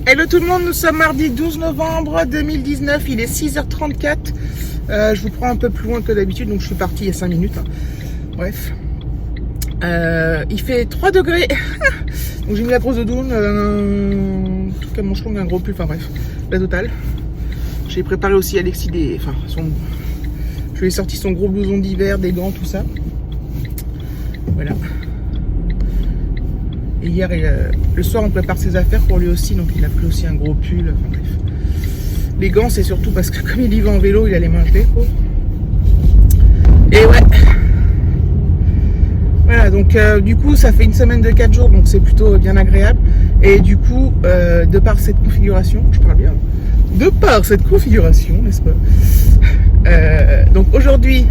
Hello tout le monde, nous sommes mardi 12 novembre 2019, il est 6h34. Je vous prends un peu plus loin que d'habitude, donc je suis partie il y a 5 minutes. Bref. Il fait 3 degrés. Donc j'ai mis la grosse doudoune, un manche long, un gros pull, enfin bref, la totale. J'ai préparé aussi Alexis je lui ai sorti son gros blouson d'hiver, des gants, tout ça. Voilà. Et hier, le soir, on prépare ses affaires pour lui aussi, donc il a pris aussi un gros pull. Enfin bref. Les gants, c'est surtout parce que comme il y va en vélo, il a les mains gelées. Et ouais. Voilà, donc du coup, ça fait une semaine de 4 jours, donc c'est plutôt bien agréable. Et du coup, de par cette configuration, je parle bien, de par cette configuration, n'est-ce pas, donc aujourd'hui,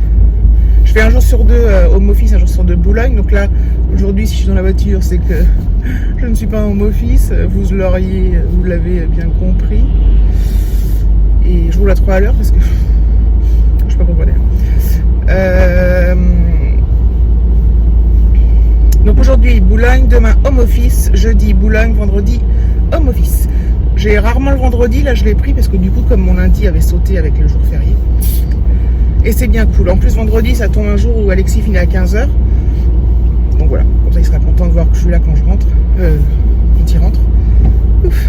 je fais un jour sur deux home office, un jour sur deux Boulogne. Donc là, aujourd'hui, si je suis dans la voiture, c'est que je ne suis pas en home office. Vous l'avez bien compris. Et je roule à 3 à l'heure parce que je sais pas pourquoi d'ailleurs. Donc aujourd'hui, Boulogne, demain home office, jeudi Boulogne, vendredi home office. J'ai rarement le vendredi, là je l'ai pris parce que du coup, comme mon lundi avait sauté avec le jour férié. Et c'est bien cool. En plus, vendredi, ça tombe un jour où Alexis finit à 15h. Donc voilà, comme ça, il sera content de voir que je suis là quand je rentre. Quand il rentre. Ouf.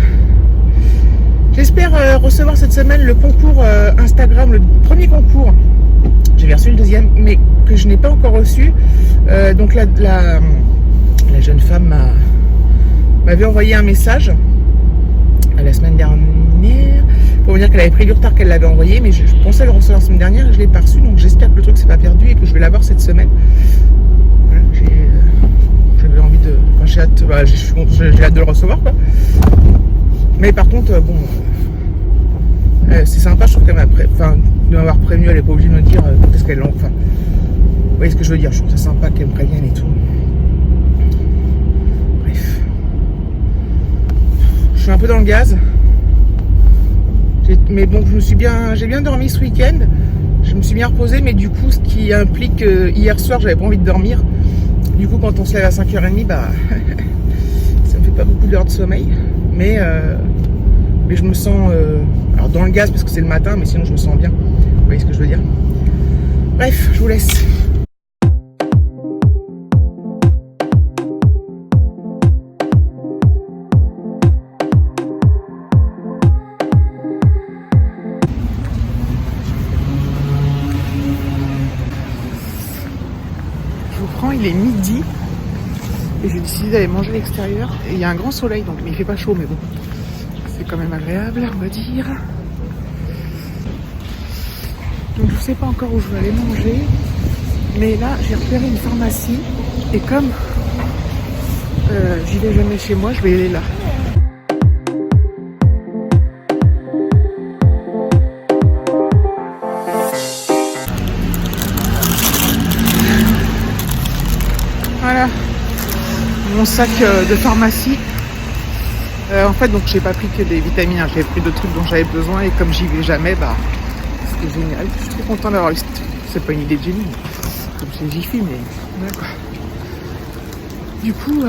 J'espère recevoir cette semaine le concours Instagram, le premier concours. J'avais reçu le deuxième, mais que je n'ai pas encore reçu. Donc la jeune femme m'avait envoyé un message la semaine dernière pour me dire qu'elle avait pris du retard, qu'elle l'avait envoyé, mais je pensais le recevoir la semaine dernière et je l'ai pas reçu, donc j'espère que le truc s'est pas perdu et que je vais l'avoir cette semaine. Voilà, j'avais envie de, enfin, j'ai hâte de le recevoir, quoi. Mais par contre, bon, c'est sympa, je trouve qu'elle de m'avoir prévenu, elle n'est pas obligée de me dire quand est-ce qu'elle enfin, vous voyez ce que je veux dire, je trouve ça sympa qu'elle me prévienne et tout. Bref, je suis un peu dans le gaz. Mais bon, j'ai bien dormi ce week-end. Je me suis bien reposée, mais du coup, ce qui implique que hier soir, j'avais pas envie de dormir. Du coup, quand on se lève à 5h30, bah, ça me fait pas beaucoup d'heures de sommeil. Mais je me sens, alors dans le gaz parce que c'est le matin, mais sinon je me sens bien. Vous voyez ce que je veux dire? Bref, je vous laisse. Il est midi et j'ai décidé d'aller manger à l'extérieur et il y a un grand soleil, donc mais il fait pas chaud, mais bon, c'est quand même agréable, on va dire. Donc je sais pas encore où je vais aller manger, mais là j'ai repéré une pharmacie et comme j'y vais jamais chez moi, je vais aller là. Voilà mon sac de pharmacie. En fait, donc j'ai pas pris que des vitamines, hein. J'avais pris d'autres trucs dont j'avais besoin et comme j'y vais jamais, bah c'était génial. Je suis très content d'avoir eu. C'est pas une idée de génie, comme c'est Jiffy, mais d'accord. Du coup,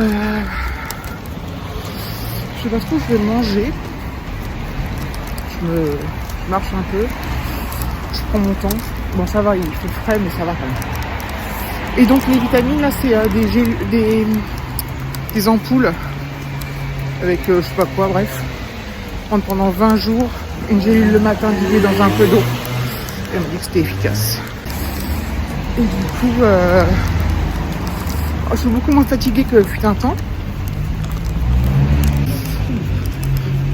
je sais pas trop où je vais manger. Je marche un peu. Je prends mon temps. Bon, ça va, il fait frais, mais ça va quand même. Et donc les vitamines là, c'est des ampoules avec je sais pas quoi, bref. Prendre pendant 20 jours, une gélule le matin diluée dans un peu d'eau. Elle m'a dit que c'était efficace. Et du coup, je suis beaucoup moins fatiguée que fut un temps.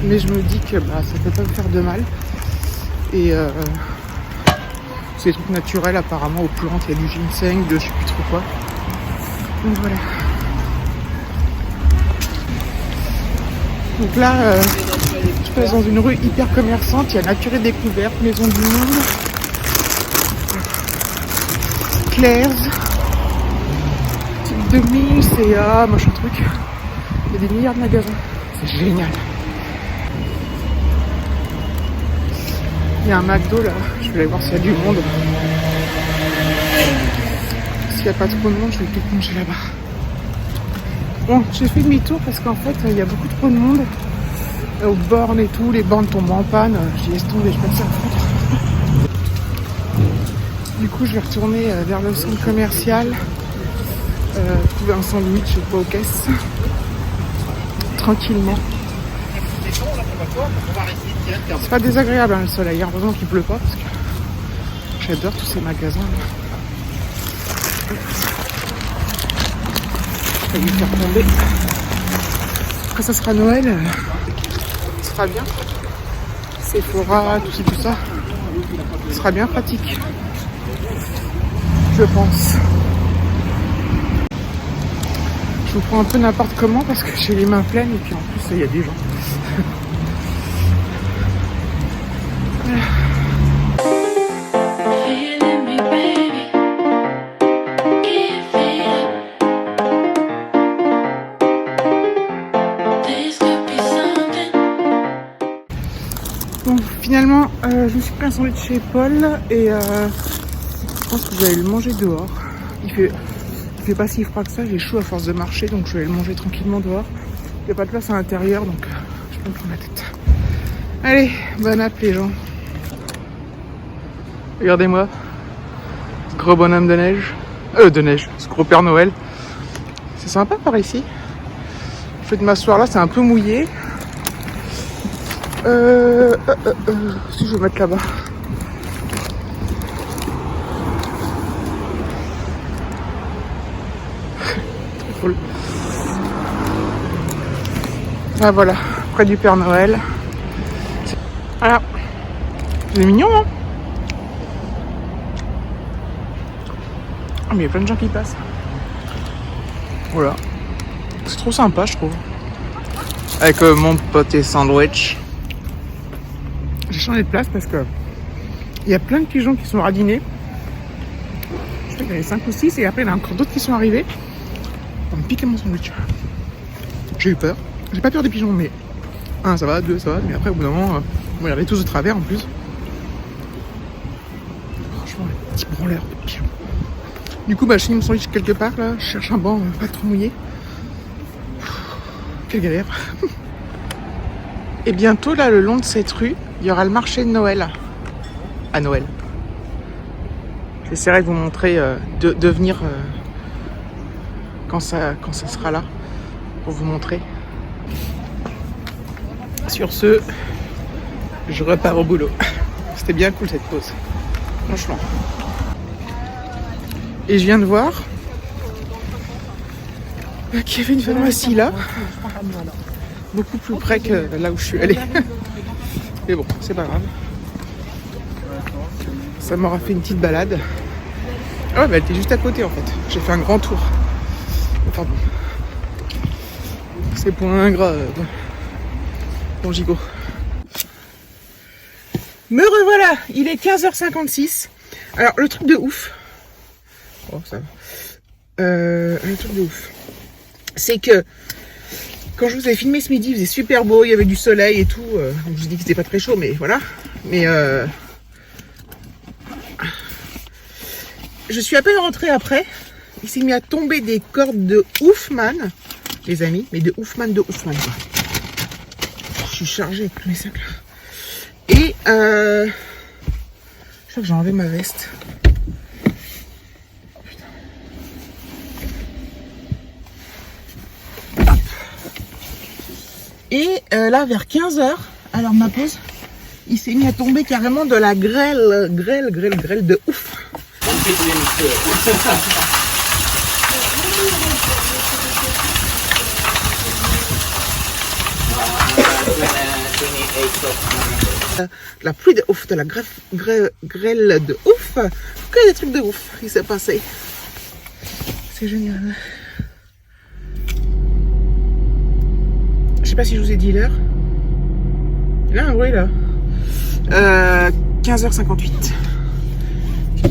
Mais je me dis que ça peut pas me faire de mal. Et c'est des trucs naturels apparemment, aux plantes, il y a du ginseng, de je sais plus trop quoi. Donc voilà. Donc là, je passe dans une rue hyper commerçante, il y a Nature et Découverte, Maison du Monde, Claire's, Demi, CA, machin truc. Il y a des milliards de magasins, c'est génial. Il y a un McDo là, je vais aller voir s'il y a du monde. S'il n'y a pas trop de monde, je vais peut-être manger là-bas. Bon, j'ai fait demi-tour parce qu'en fait, il y a beaucoup trop de monde. aux bornes et tout, les bornes tombent en panne. Je dis laisse tomber, je peux pas ça à foutre. Du coup, je vais retourner vers le centre commercial, trouver un sandwich, je sais pas, aux caisses, tranquillement. C'est pas désagréable hein, le soleil, heureusement qu'il pleut pas parce que j'adore tous ces magasins. Je vais lui faire tomber. Après ça sera Noël, ce sera bien. Sephora, tout ça. Ce sera bien pratique. Je pense. Je vous prends un peu n'importe comment parce que j'ai les mains pleines et puis en plus il y a des gens. Bon, finalement, je me suis pris un sandwich chez Paul et je pense que je vais aller le manger dehors. Il fait pas si froid que ça, j'ai chaud à force de marcher, donc je vais le manger tranquillement dehors. Il n'y a pas de place à l'intérieur, donc je peux me prendre la tête. Allez, bonne app les gens. Regardez-moi, ce gros bonhomme de neige. Ce gros Père Noël. C'est sympa par ici. Je vais m'asseoir là, c'est un peu mouillé. Si je vais mettre là-bas. Très cool. Ah voilà, près du Père Noël. Voilà. C'est mignon, hein? Ah, mais il y a plein de gens qui passent. Voilà. C'est trop sympa, je trouve. Avec mon pote et sandwich. J'ai changé de place parce que il y a plein de pigeons qui sont radinés. Je crois qu'il y en avait 5 ou 6 et après il y en a encore d'autres qui sont arrivés pour me piquer mon sandwich. J'ai eu peur. J'ai pas peur des pigeons, mais 1 ça va, 2 ça va, mais après au bout d'un moment, on regardait tous de travers en plus. Franchement, les petits branleurs de pigeons. Du coup, je finis mon sandwich quelque part là. Je cherche un banc pas trop mouillé. Quelle galère. Et bientôt là, le long de cette rue, il y aura le marché de Noël. À Noël. J'essaierai de vous montrer, de venir quand ça sera là, pour vous montrer. Sur ce, je repars au boulot. C'était bien cool cette pause, franchement. Et je viens de voir qu'il y avait une pharmacie là, beaucoup plus près que là où je suis allée. Mais bon, c'est pas grave. Ça m'aura fait une petite balade. Ah ouais, elle était juste à côté en fait. J'ai fait un grand tour. Pardon. C'est pour un ingrat. Bon gigot. Me revoilà. Il est 15h56. Alors le truc de ouf. Oh ça va. Le truc de ouf. C'est que quand je vous ai filmé ce midi, il faisait super beau, il y avait du soleil et tout. Donc je vous dis que c'était pas très chaud, mais voilà. Mais je suis à peine rentrée après. Il s'est mis à tomber des cordes de oufman, les amis, mais de oufman. Je suis chargée avec tous mes sacs là. Et je crois que j'ai enlevé ma veste. Et là, vers 15h, alors ma pause, il s'est mis à tomber carrément de la grêle de ouf. La pluie de ouf, de la grêle de ouf, que des trucs de ouf qui s'est passé. C'est génial. Je sais pas si je vous ai dit l'heure. Il y a un bruit là. 15h58.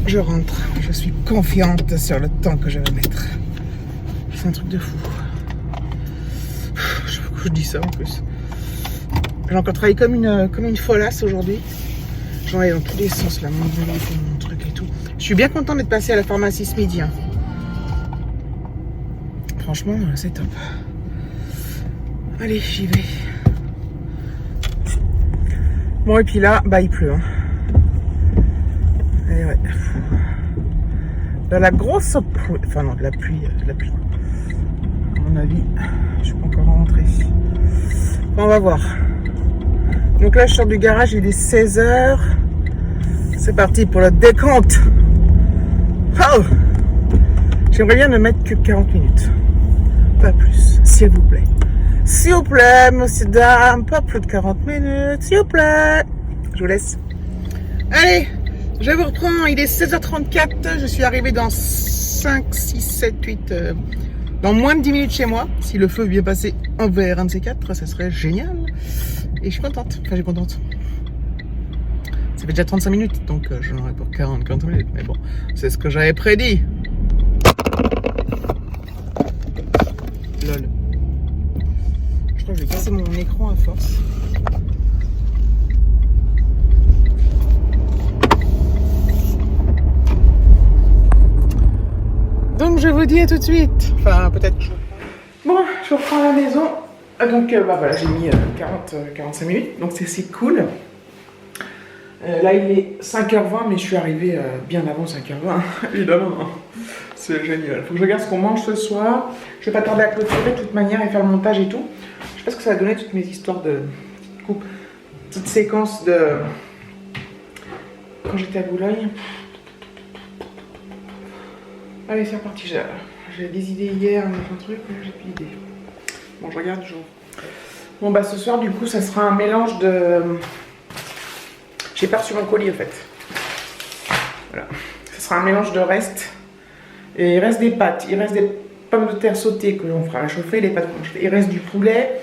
Je rentre. Je suis confiante sur le temps que je vais mettre. C'est un truc de fou. Je sais pas pourquoi je dis ça en plus. J'ai encore travaillé comme une folasse aujourd'hui. J'en ai dans tous les sens là, mon truc et tout. Je suis bien content d'être passé à la pharmacie ce midi. Hein. Franchement, c'est top. Allez, j'y vais. Bon, et puis là, bah il pleut. Hein. Et ouais. De la grosse pluie. Enfin non, de la pluie. À mon avis, je suis pas encore rentrée. Bon, on va voir. Donc là, je sors du garage, il est 16h. C'est parti pour le décompte. Oh, j'aimerais bien ne mettre que 40 minutes. Pas plus, s'il vous plaît. S'il vous plaît, monsieur, dame, pas plus de 40 minutes, s'il vous plaît. Je vous laisse. Allez, je vous reprends, il est 16h34, je suis arrivé dans 5, 6, 7, 8, dans moins de 10 minutes chez moi. Si le feu vient passer envers un de ces quatre, ça serait génial. Et je suis contente, enfin je suis contente. Ça fait déjà 35 minutes, donc j'en aurai pour 40 minutes, mais bon, c'est ce que j'avais prédit. Lol. Je crois que je vais casser mon écran à force. Donc je vous dis à tout de suite. Enfin peut-être que je reprends. Bon, je reprends à la maison. Donc bah voilà, j'ai mis 45 minutes. Donc c'est cool. Là il est 5h20, mais je suis arrivée bien avant 5h20. Évidemment. C'est génial. Faut que je regarde ce qu'on mange ce soir. Je vais pas tarder à clôturer de toute manière et faire le montage et tout. Je sais pas ce que ça va donner, toutes mes histoires de petites séquences de quand j'étais à Boulogne. Allez, c'est reparti. J'ai des idées hier, un truc, mais j'ai plus d'idées. Bon, je regarde toujours. Bon, bah ce soir, du coup, ça sera un mélange de... J'ai pas reçu mon colis, en fait. Voilà. Ça sera un mélange de restes. Et il reste des pâtes, il reste des pommes de terre sautées que l'on fera réchauffer, les pâtes il reste du poulet.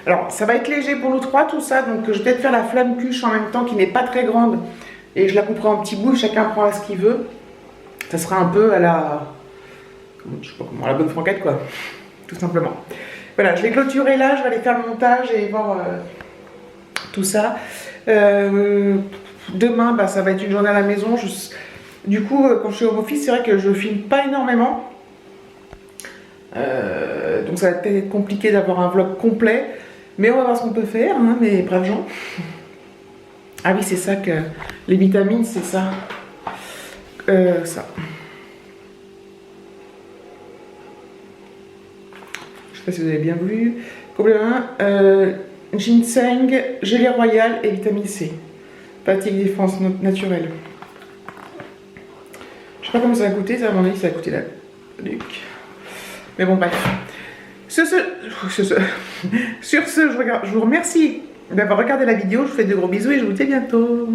Alors, ça va être léger pour nous trois, tout ça. Donc, je vais peut-être faire la flamme cuche en même temps, qui n'est pas très grande. Et je la couperai en petits bouts, chacun prendra ce qu'il veut. Ça sera un peu à la... Je sais pas comment, à la bonne franquette, quoi. Tout simplement. Voilà, je vais clôturer là, je vais aller faire le montage et voir tout ça. Demain, bah, ça va être une journée à la maison. Du coup, quand je suis home office, c'est vrai que je filme pas énormément. Donc ça va peut-être être compliqué d'avoir un vlog complet. Mais on va voir ce qu'on peut faire, hein, mes braves gens. Ah oui, c'est ça que... Les vitamines, c'est ça. Ça. Je sais pas si vous avez bien vu. Complément, ginseng, gelée royale et vitamine C. Fatigue défense naturelle. Je sais pas comment ça va coûter, ça à mon avis ça va coûter la nuque. Mais bon bref. Sur ce, je vous remercie d'avoir regardé la vidéo, je vous fais de gros bisous et je vous dis à bientôt.